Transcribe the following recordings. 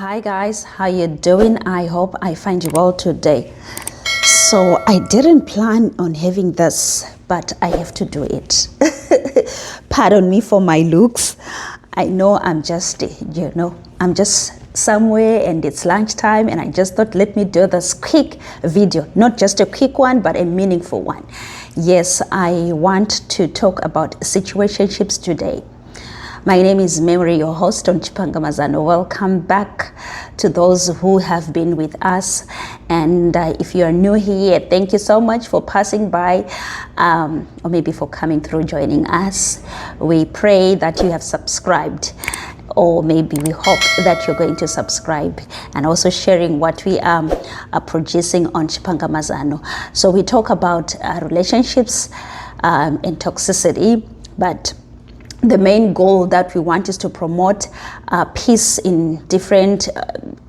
Hi guys, how you doing? I hope I find you well today. So I didn't plan on having this, but I have to do it. Pardon me for my looks. I know I'm just somewhere and it's lunchtime, and I just thought, let me do this quick video, not just a quick one, but a meaningful one. Yes, I want to talk about situationships today. My name is Mary, your host on Chipangamazano. Welcome back to those who have been with us. And if you are new here, thank you so much for passing by, or maybe for coming through, joining us. We pray that you have subscribed, or maybe we hope that you're going to subscribe and also sharing what we are producing on Chipangamazano. So we talk about relationships and toxicity, but the main goal that we want is to promote peace in different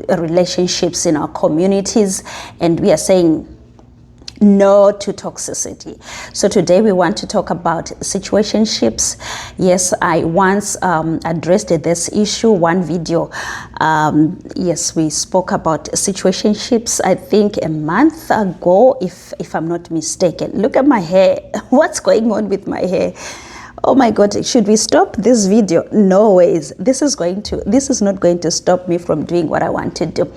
relationships in our communities, and we are saying no to toxicity. So today we want to talk about situationships. Yes, I once addressed this issue, one video. Yes, we spoke about situationships, I think a month ago, if I'm not mistaken. Look at my hair. What's going on with my hair? Oh my God, should we stop this video? No ways. This is not going to stop me from doing what I want to do.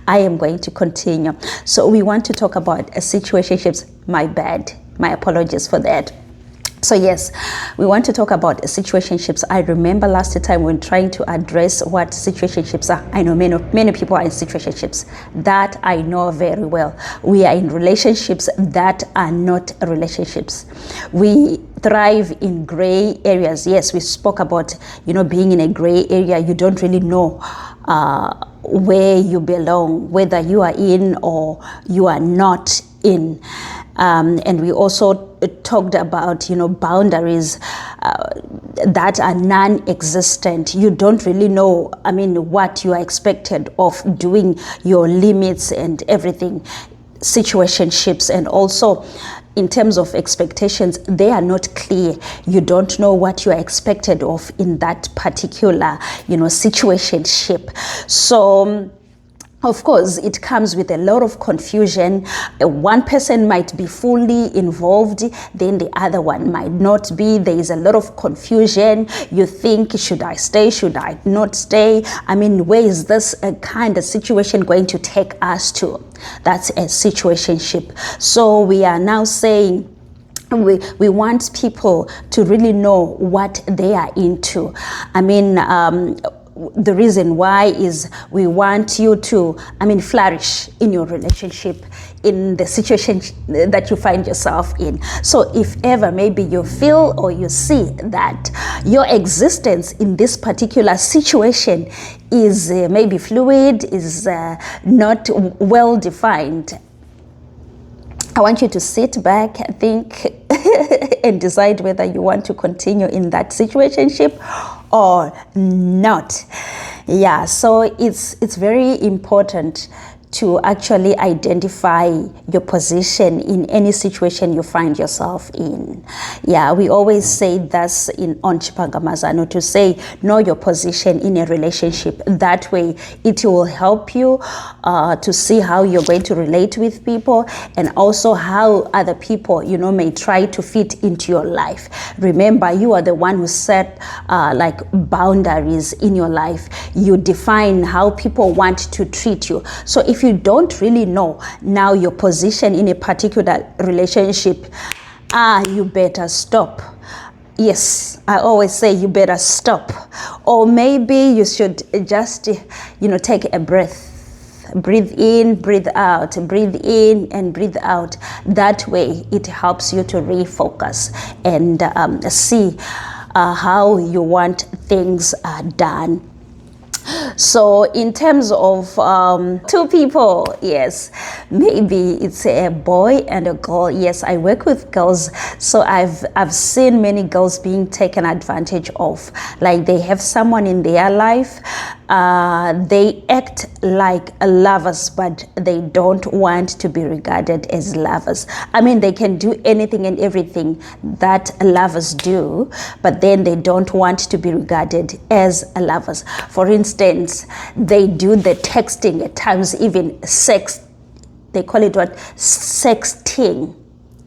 I am going to continue. So we want to talk about situationships. My bad. My apologies for that. So yes, we want to talk about situationships. I remember last time when trying to address what situationships are. I know many people are in situationships. That I know very well. We are in relationships that are not relationships. We thrive in gray areas. Yes, we spoke about, being in a gray area. You don't really know where you belong, whether you are in or you are not in. And we also talked about, boundaries that are non-existent. You don't really know, what you are expected of doing, your limits and everything. Situationships, and also in terms of expectations, they are not clear. You don't know what you are expected of in that particular, situationship. So of course, it comes with a lot of confusion. One person might be fully involved, then the other one might not be. There is a lot of confusion. You think, should I stay? Should I not stay? Where is this kind of situation going to take us to? That's a situationship. So we are now saying, we want people to really know what they are into. The reason why is we want you to, flourish in your relationship, in the situation that you find yourself in. So if ever maybe you feel or you see that your existence in this particular situation is maybe fluid, is not well defined, I want you to sit back, think, and decide whether you want to continue in that situationship or not. Yeah, so it's very important to actually identify your position in any situation you find yourself in. Yeah, we always say that's on Chipangamazano, to say know your position in a relationship. That way it will help you to see how you're going to relate with people, and also how other people may try to fit into your life. Remember, you are the one who set boundaries in your life. You define how people want to treat you. So if you don't really know now your position in a particular relationship, you better stop. Yes, I always say you better stop. Or maybe you should just, take a breath. Breathe in, breathe out, breathe in and breathe out. That way it helps you to refocus and see how you want things done. So in terms of two people, yes, maybe it's a boy and a girl. Yes, I work with girls, so I've seen many girls being taken advantage of. Like, they have someone in their life, they act like lovers, but they don't want to be regarded as lovers. They can do anything and everything that lovers do, but then they don't want to be regarded as lovers. For instance, instance, they do the texting, at times even sex. They call it what? Sexting.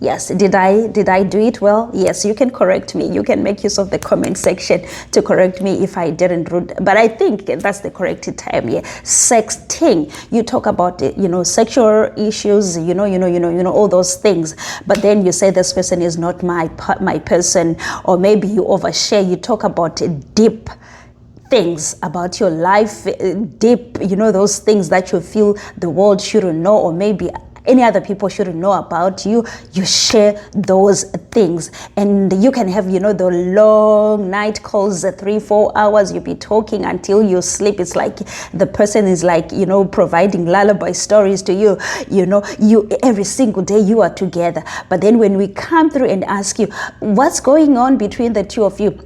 Yes, did I do it well? Yes, you can correct me. You can make use of the comment section to correct me if I didn't. But I think that's the correct term. Yeah, sexting. You talk about sexual issues. All those things. But then you say this person is not my person, or maybe you overshare. You talk about deep things about your life, deep, those things that you feel the world shouldn't know, or maybe any other people shouldn't know about you. You share those things, and you can have the long night calls, 3-4 hours. You'll be talking until you sleep. It's like the person is like providing lullaby stories to you. You every single day you are together, but then when we come through and ask you what's going on between the two of you,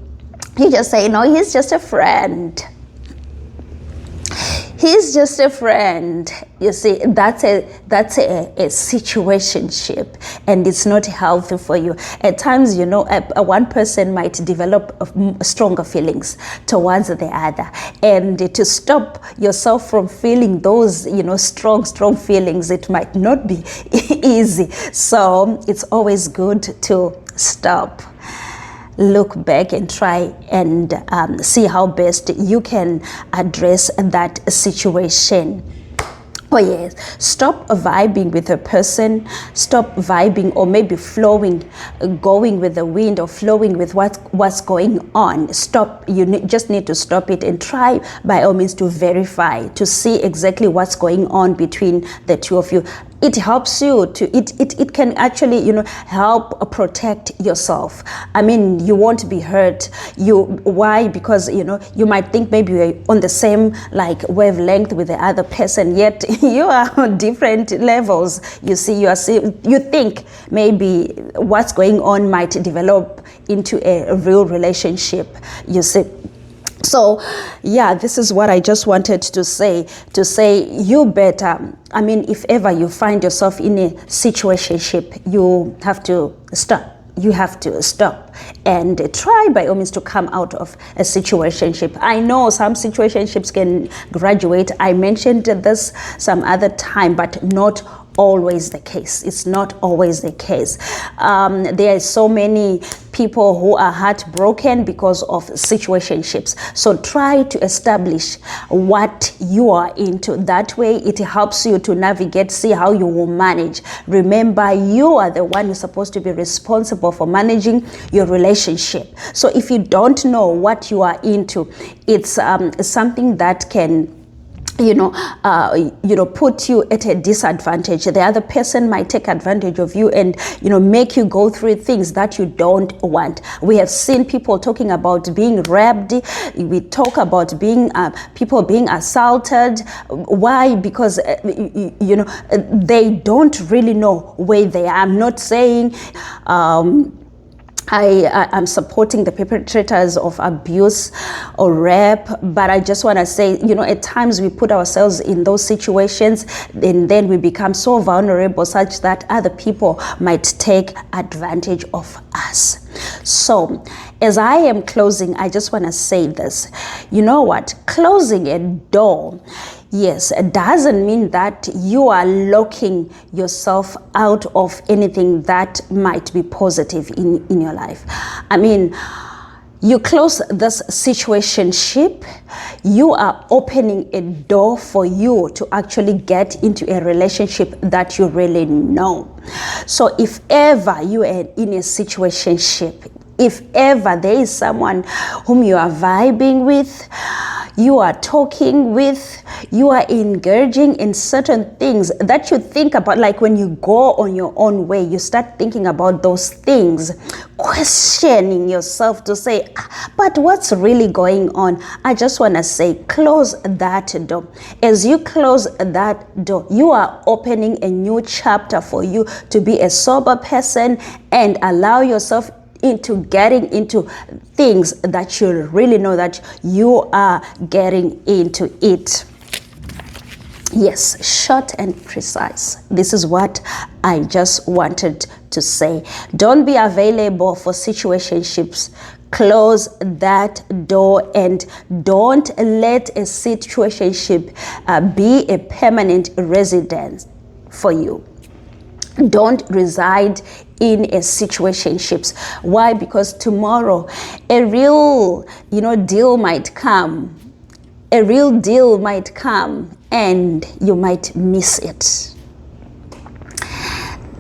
you just say, no, he's just a friend. He's just a friend. You see, that's a situationship, and it's not healthy for you. At times, one person might develop stronger feelings towards the other, and to stop yourself from feeling those, strong feelings, it might not be easy. So it's always good to stop, look back, and try and see how best you can address that situation. Oh yes, stop vibing with a person, stop vibing or maybe flowing, going with the wind or flowing with what's going on. Stop, just need to stop it and try by all means to verify, to see exactly what's going on between the two of you. It helps you to, it can actually, help protect yourself. I mean, you won't be hurt. Why? Because, you might think maybe you're on the same wavelength with the other person, yet you are on different levels. You see, you think maybe what's going on might develop into a real relationship, you see. So, yeah, this is what I just wanted to say, you better, I mean, if ever you find yourself in a situationship, you have to stop. You have to stop and try by all means to come out of a situationship. I know some situationships can graduate. I mentioned this some other time, but not always the case. It's not always the case. There are so many people who are heartbroken because of situationships. So try to establish what you are into. That way it helps you to navigate, see how you will manage. Remember, you are the one who's supposed to be responsible for managing your relationship. So if you don't know what you are into, it's something that can put you at a disadvantage. The other person might take advantage of you and, make you go through things that you don't want. We have seen people talking about being raped. We talk about people being assaulted. Why? Because, they don't really know where they are. I'm not saying, I'm supporting the perpetrators of abuse or rape, but I just want to say, at times we put ourselves in those situations and then we become so vulnerable such that other people might take advantage of us. So, as I am closing, I just want to say this. You know what? Closing a door, yes, it doesn't mean that you are locking yourself out of anything that might be positive in your life. I mean, you close this situationship, you are opening a door for you to actually get into a relationship that you really know. So if ever you are in a situationship, if ever there is someone whom you are vibing with, you are talking with, you are engaging in certain things that you think about, like when you go on your own way, you start thinking about those things, questioning yourself to say, but what's really going on? I just want to say, close that door. As you close that door, you are opening a new chapter for you to be a sober person and allow yourself into getting into things that you really know that you are getting into it. Yes, short and precise. This is what I just wanted to say. Don't be available for situationships. Close that door and don't let a situationship be a permanent residence for you. Don't reside in a situationships. Why? Because tomorrow a real deal might come. A real deal might come and you might miss it.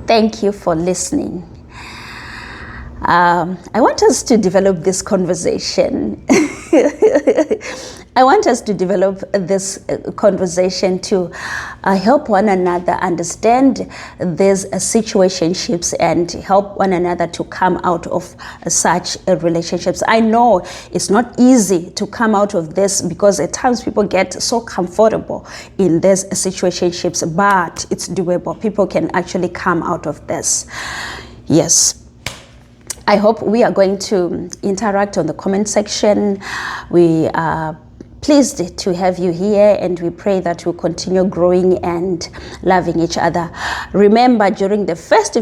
Thank you for listening. I want us to develop this conversation. I want us to develop this conversation to help one another understand these situationships and help one another to come out of such relationships. I know it's not easy to come out of this because at times people get so comfortable in these situationships, but it's doable. People can actually come out of this. Yes. I hope we are going to interact on the comment section. We are pleased to have you here, and we pray that we'll continue growing and loving each other. Remember, during the first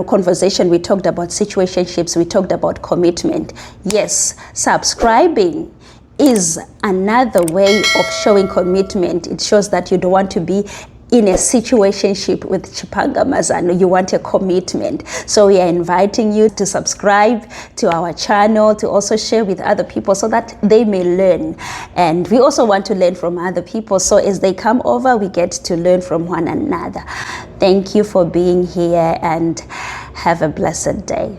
conversation, we talked about situationships, we talked about commitment. Yes, subscribing is another way of showing commitment. It shows that you don't want to be in a situationship with Chipanga Mazano. You want a commitment. So we are inviting you to subscribe to our channel, to also share with other people so that they may learn. And we also want to learn from other people. So as they come over, we get to learn from one another. Thank you for being here and have a blessed day.